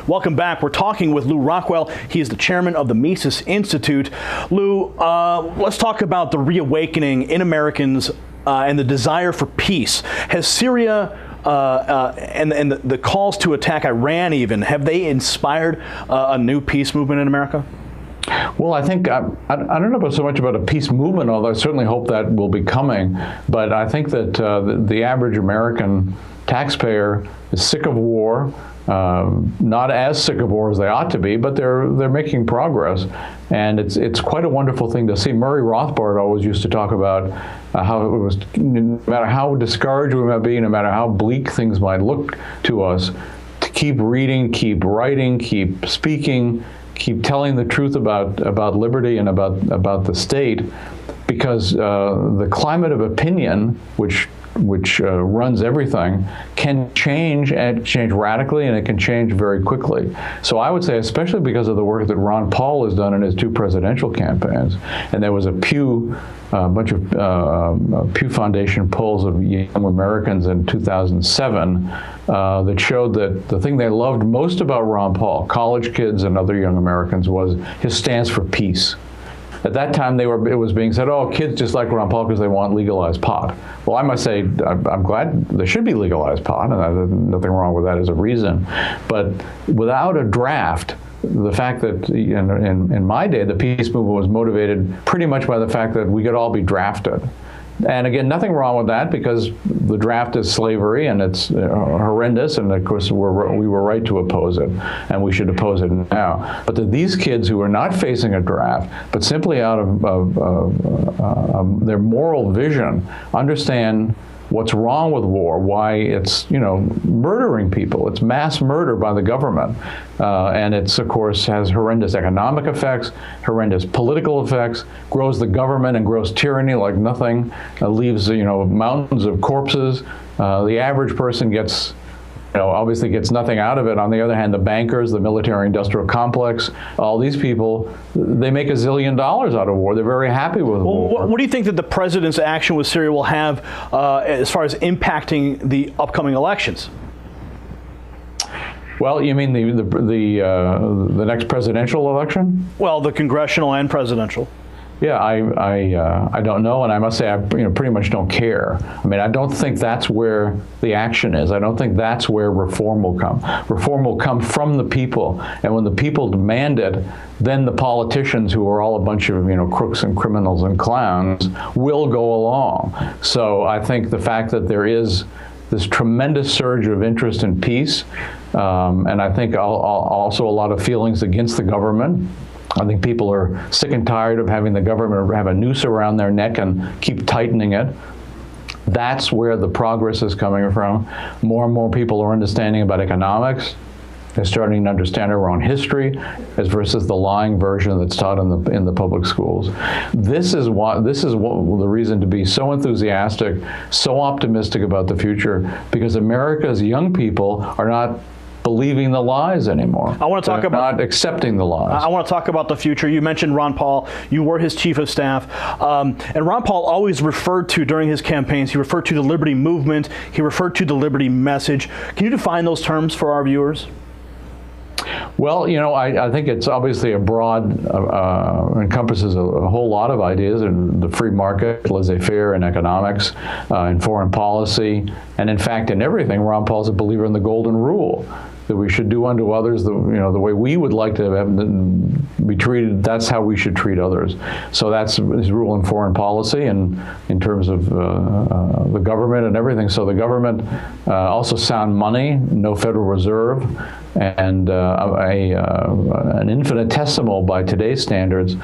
Welcome back. We're talking with Lew Rockwell. He is the chairman of the Mises Institute. Lew, let's talk about the reawakening in Americans and the desire for peace. Has Syria and the calls to attack Iran even, have they inspired a new peace movement in America? Well, I think, I don't know about so much about a peace movement, although I certainly hope that will be coming. But I think that the average American taxpayer is sick of war, not as sick of war as they ought to be, but they're making progress. And it's quite a wonderful thing to see. Murray Rothbard always used to talk about how it was, no matter how discouraged we might be, no matter how bleak things might look to us, to keep reading, keep writing, keep speaking, keep telling the truth about liberty and about the state, because the climate of opinion, which runs everything, can change radically, and it can change very quickly. So I would say, especially because of the work that Ron Paul has done in his 2 presidential campaigns, and there was a bunch of Pew Foundation polls of young Americans in 2007 that showed that the thing they loved most about Ron Paul, college kids and other young Americans, was his stance for peace. At that time, it was being said, oh, kids just like Ron Paul because they want legalized pot. Well, I must say, I'm glad there should be legalized pot, and there's nothing wrong with that as a reason. But without a draft, the fact that in my day, the peace movement was motivated pretty much by the fact that we could all be drafted. And again, nothing wrong with that, because the draft is slavery and it's horrendous, and of course we were right to oppose it, and we should oppose it now. But to these kids who are not facing a draft, but simply out of their moral vision, understand what's wrong with war, why it's, murdering people. It's mass murder by the government. And it's, of course, has horrendous economic effects, horrendous political effects, grows the government and grows tyranny like nothing, leaves, mountains of corpses. The average person gets, obviously gets nothing out of it. On the other hand, the bankers, the military-industrial complex, all these people, they make $1 zillion out of war. They're very happy with war. What do you think that the president's action with Syria will have as far as impacting the upcoming elections? Well, you mean the next presidential election? Well, the congressional and presidential. Yeah, I don't know, and I must say I pretty much don't care. I mean, I don't think that's where the action is. I don't think that's where reform will come. Reform will come from the people, and when the people demand it, then the politicians, who are all a bunch of crooks and criminals and clowns, will go along. So I think the fact that there is this tremendous surge of interest in peace, and I think also a lot of feelings against the government. I think people are sick and tired of having the government have a noose around their neck and keep tightening it. That's where the progress is coming from. More and more people are understanding about economics. They're starting to understand our own history, as versus the lying version that's taught in the public schools. This is the reason to be so enthusiastic, so optimistic about the future, because America's young people are not believing the lies anymore. I want to talk about not accepting the lies. I want to talk about the future. You mentioned Ron Paul. You were his chief of staff, and Ron Paul always referred to, during his campaigns, he referred to the liberty movement. He referred to the liberty message. Can you define those terms for our viewers? Well, I think it's obviously a broad, encompasses a whole lot of ideas in the free market, laissez-faire in economics, in foreign policy, and in fact in everything. Ron Paul's a believer in the golden rule, that we should do unto others the way we would like to have them be treated. That's how we should treat others. So that's his rule in foreign policy, and in terms of the government and everything. So the government, also sound money, no Federal Reserve, and an infinitesimal, by today's standards,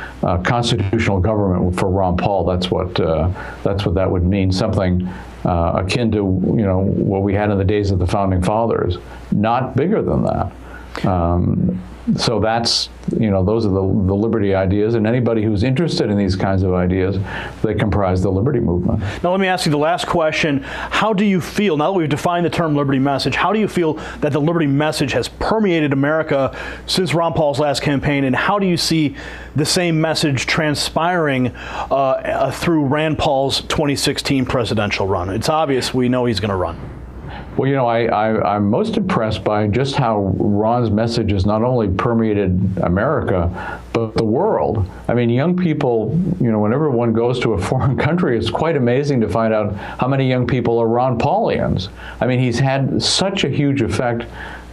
constitutional government for Ron Paul. That's what that would mean. Something akin to what we had in the days of the Founding Fathers, not bigger than that. So that's, those are the liberty ideas, and anybody who's interested in these kinds of ideas, they comprise the liberty movement. Now let me ask you the last question. How do you feel, now that we've defined the term liberty message, how do you feel that the liberty message has permeated America since Ron Paul's last campaign, and how do you see the same message transpiring through Rand Paul's 2016 presidential run? It's obvious, we know he's going to run. Well, you know, I'm most impressed by just how Ron's message has not only permeated America, but the world. I mean, young people, you know, whenever one goes to a foreign country, it's quite amazing to find out how many young people are Ron Paulians. I mean, he's had such a huge effect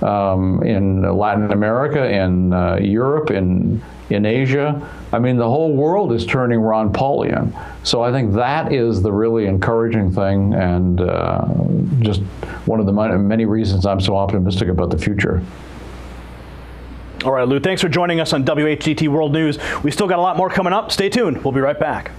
in Latin America, in Europe, in Asia. I mean, the whole world is turning Ron Paulian. So I think that is the really encouraging thing, and just one of the many reasons I'm so optimistic about the future. All right, Lou, thanks for joining us on WHGT World News. We still got a lot more coming up. Stay tuned. We'll be right back.